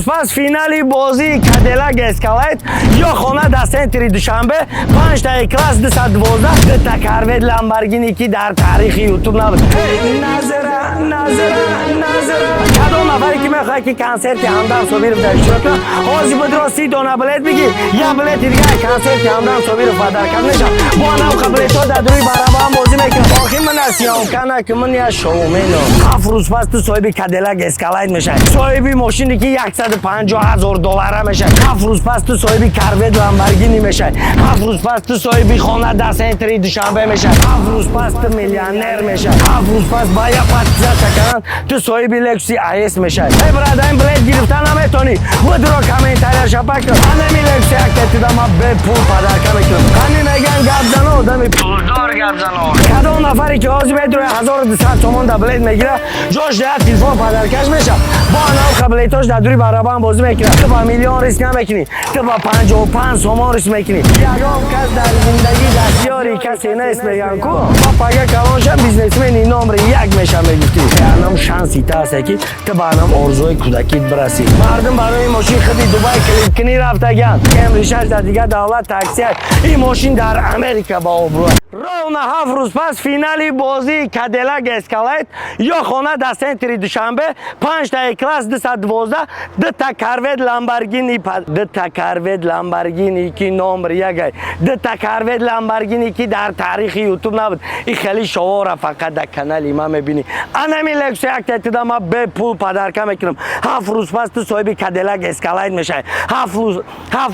روز پس فینالی بازی کادیلاک اسکالت یا خانه در سنتری دوشنبه 5 تا کلاس 212 تا کاروید لامبورگینی که در تاریخ یوتیوب نبود. نظره کدوم نفری که میخواد که کنسرت همدم صابیر در اشتراک کنه حاضر بدرو 30 دونه بلیت بگی یا بلیت دیگه کنسرت همدم صابیر فدار کن نشه با نام قبلیتو در دوی برابر بازی میکنه. آخی من اسیام کنه که من یا شومنم 7 روز پس تو صاحب کادیلاک اسکالت میشه، صاحب ماشینی که $150,000 میشه. 7 روز پس تو صاحب کاروید لامبورگینی میشه. 7 روز پس تو صاحب خانه در سنتری دوشنبه میشه. 7 روز پس تو میلیونر میشه. 7 روز پس با یا پاتزا چکن تو صاحب لکسی آیس میشه. ای برادر این بلیت گرفتن نمیتونی بدرو کامنتار شپک کن. همین لکسی اکتیدا ما به پول پدر کنم. همین میگن گابزنو آدمی پولدار گابزنو. کدوم نفری که حاضر بدرو 1200 تومان در بلیت میگیره جوش در تلفن پدرکش میشه. با نام قبلیتاش در دوری برابر بازی میکنه. تو با میلیون ریسک نمیکنی، تو با 55 تومان ریسک میکنی. یکم کس در زندگی دستیاری کسی نیست میگن کو با پاگه کلانشم بیزنسمنی نمره 1 میشه میگفتی. نام شانسی تاسه که تو با نام ارزوی کودکیت برسی. مردم برای ماشین خودی دبی کلیپ کنی رفته گن کمریشش در دیگه دولت تاکسی این ماشین در امریکا با ابرو. رون 7 روز پس فینالی بازی کادیلاک اسکالت یا خانه در سنتری دوشنبه 5 تا کلاس 212 تا کاروید لامبورگینی 2 تا کاروید لامبورگینی که نمره 1 2 تا کاروید لامبورگینی که در تاریخ یوتیوب نبود. این خیلی شما فقط در کانال ما میبینی. انمی لکس اکتیدا ما به پول پدرکم میکنم. 7 روز پس تو صاحب کادیلاک اسکالت میشه. 7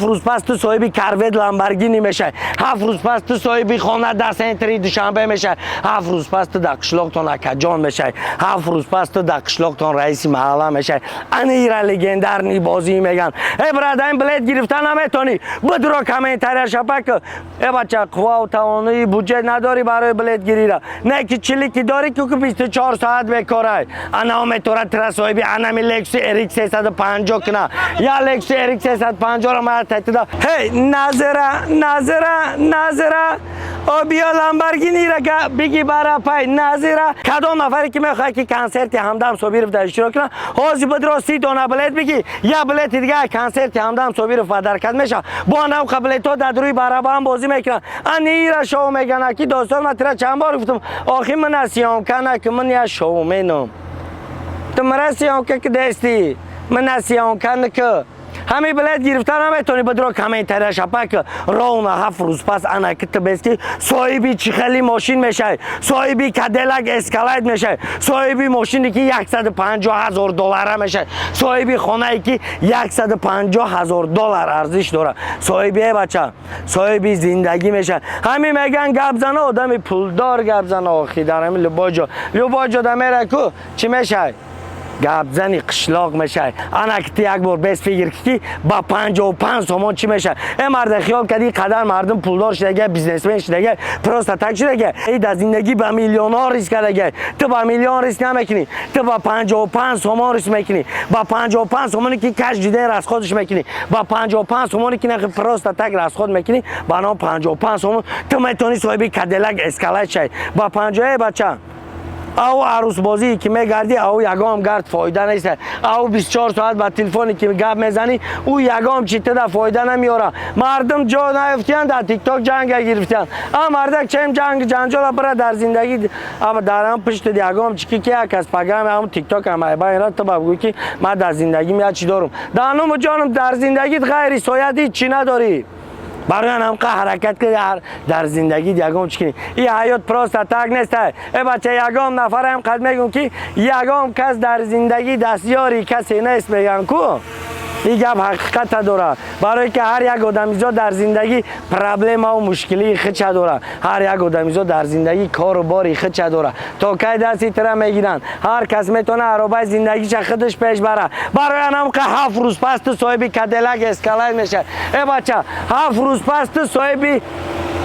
روز پس تو صاحب کاروید لامبورگینی میشه. 7 روز پس تو صاحب خانه در سنتری دوشنبه میشه. 7 روز پس تو در قشلاقتون اکجان میشه. 7 روز پس تو در قشلاقتون رئیس محله میشه. انیرا لگندر نی بازی میگن. ای برادر این بلیت گرفتن نمیتونی بدرو کامنتار شپک. ای بچه قوا و توانایی بودجه نداری برای بلیت گیریره نه که چلیکی داری که 24 ساعت بکاره. انا میتونه تر صاحب انمی لکس اریک 350 کنه یا لکس اریک 350 رو ما تهدید. هی نظره او بیا لامبورگینی را که بگی برا پای نظره کدوم نفری که میخواد که کنسرت همدم صابیر در اشتراک کنه حاضر بدرو 30 دونه بلیت بگی یا بلیت دیگه کنسرت همدم صابیر فدار کد میشه با نام قبلیتو در روی برابر بازی میکنه. انیرا شو میگن کی دوستان من ترا چند بار گفتم آخی من اسیام کنه که من یا شو منم تو مرسیام که دستی من اسیام کنه که همین بلیت گرفتن نمیتونی بدرو کامنتار شپک. رون 7 روز پس انا کت بسکی صاحبی چخلی ماشین میشه، صاحبی کادیلاک اسکالت میشه، صاحبی ماشینی که $150,000 میشه، صاحبی خانه‌ای که $150,000 ارزش داره، صاحبی بچه صاحبی زندگی میشه. همین میگن گابزنو آدمی پولدار گابزنو. آخی در همین لباجو دمیره کو چی میشه گابزنی قشلاق میشه. انا کتی یک بار بس فکر کی با 55 تومان چی میشه. این مرد خیال کردی قدر مردم پولدار شده بیزنسمن شده پروستاتک شده ای در زندگی با میلیون‌ها ریسک کرده. تو با میلیون ریسک نمیکنی، تو با 55 تومان ریسک میکنی. با 55 تومانی که کش دیده راست خودش میکنی، با 55 تومانی که نه پروستاتک راست خود میکنی با نام 55 تومان تو میتونی صاحب کادیلاک اسکالت شی. با 50 بچه او عروس بازی که میگردی او یگام گرد فایده نیست. او 24 ساعت با تلفنی که گپ میزنی او یگام چی تدا فایده نمیاره. مردم جا نیفتیان در تیک تاک جنگ گرفتن. اما مردک چیم جنجال برا در زندگی اما درام پشت یگام چی که یک از پگام هم تیک تاک هم باید تو بگو که من در زندگی میاد چی دارم. دانم جانم در زندگیت غیر سایدی چی نداری. برای هم حرکت که در زندگی یگام چی کنی. این حیات پروستاتک نیست. ای بچه یگام نفر هم قد میگم که یگام کس در زندگی دستیاری کسی نیست میگن کو. این گپ حقیقت داره برای که هر یک آدمیزاد در زندگی پرابلم و مشکلی خودش داره. هر یک آدمیزاد در زندگی کار و باری خودش داره. تا کی دستی تر میگیرن هر کس میتونه عربای زندگیش خودش پیش بره. برای هم که 7 روز پس تو صاحب کادیلاک اسکالت میشه. ای بچه 7 روز پس تو صاحب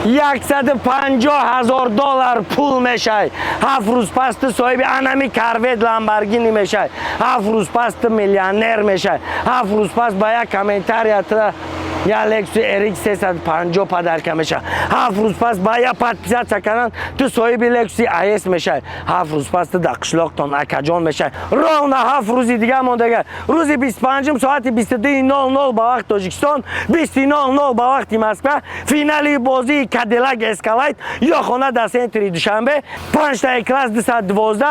$150,000 پول میشه. 7 روز پس تو صاحب انمی کاروید لامبورگینی میشه. 7 روز پس تو میلیونر میشه. 7 روز پس با یک کامنتار یا لکسی RX 350 پدرکه میشه. 7 روز پس با یا پادپیسات کنن تو صاحب لکسی IS میشه. 7 روز پس تو در قشلاقتان اکجان میشه. راوند 7 روزی دیگه مونده. روزی 25 ساعت 22:00 با وقت تاجیکستان، 20:00 با وقت مسکو فینالی بازی کادیلاک اسکالایت یا خونه در سنتری دوشنبه 5 تا کلاس 212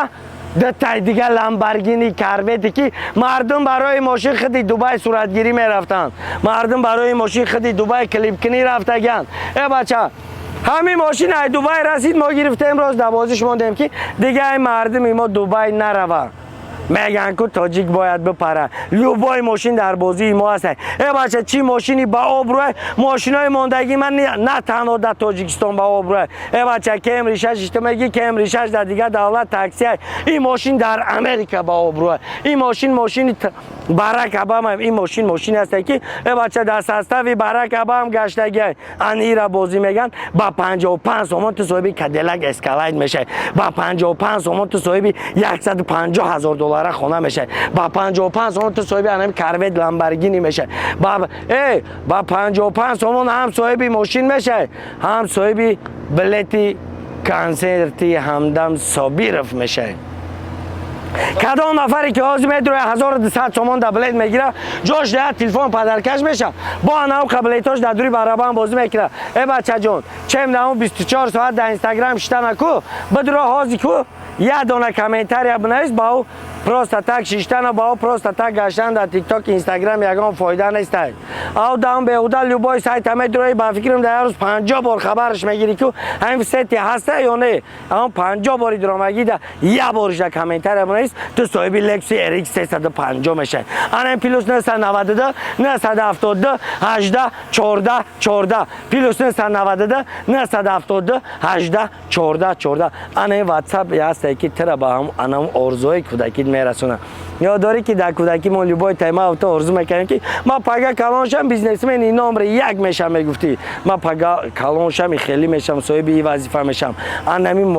تا دیگه لامبورگینی کاروتی که مردم برای ماشین خودی دبی صورتگیری میرفتن، مردم برای ماشین خودی دبی کلیپ کنی رفتگن. ای بچه همین ماشین ای دبی رسید ما گرفتیم امروز در بازیش موندیم که دیگه مردم ما دبی نروه. میگن که تاجیک باید بپره. لوبای ماشین در بازی ما هست. ای بچه چی ماشینی با آبروه، ماشینای ماندگی من نه تنها در تاجیکستان با آبروه. ای بچه کمری 6 میگی کمری 6 در دیگه دولت تاکسی. این ماشین در امریکا با آبروه. این ماشین باراک اوباما، این ماشین هست که ای بچه در سستوی باراک اوباما گشتگی ان را بازی میگن با 55 سومون تو صاحب کادیلاک اسکالایت میشه. با 55 سومون تو صاحب $150,000 خونه میشه. با 55 سومون تو صاحب انم کاروت لامبورگینی میشه. با 55 سومون هم صاحب ماشین میشه، هم صاحب بلیتی کنسرتی همدم صابیرف میشه. کدام نفری که آزی میدروی 1200 تومان در بلیت میگیره جاش ده تلفن پدرکش میشه با نو قبلیتاش در دوری برابر بازی میکنه. ای بچه جون چم نمو 24 ساعت در اینستاگرام شتا نکو بدرو هازی کو یه دونه کامنتاری بنویس با او پروستاتاک شیشتن با او پروستاتاک گشتن در تیک تاک اینستاگرام یگان فایده نیست. او دام به اودا لوبای سایت همه دروی با فکرم در روز 50 بار خبرش میگیری که همین سیتی هسته یا نه. اما 50 باری درامگی ده یه بارش در کامنتاری بنویس تو صاحب لکسی RX 350 میشه. آن پلوس 992 972 18 14 14 پلوس 992 972 18 14 14 آن واتساپ هست که ترا با هم آنم ارزوی کودکی میرسونه. یادداری که در کودکی ما لوبای تایما اوت ارزو میکنیم که ما پگا کلانشم بیزنسمن این نمره 1 میشم. میگفتی ما پگا کلانشم خیلی میشم صاحب این وظیفه میشم.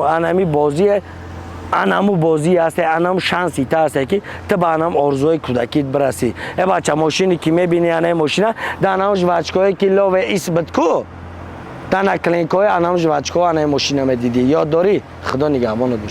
آنمی بازی انامو بازی است، انام شانسی تا است که تو با انام ارزوی کودکیت برسی. ای بچه ماشینی که میبینی انام ماشینه دانامش واچکوی کیلو و اسبت کو دانا کلینکوی انامش واچکو انام ماشینه میدیدی. یاد داری؟ خدا نگهبانت باشه.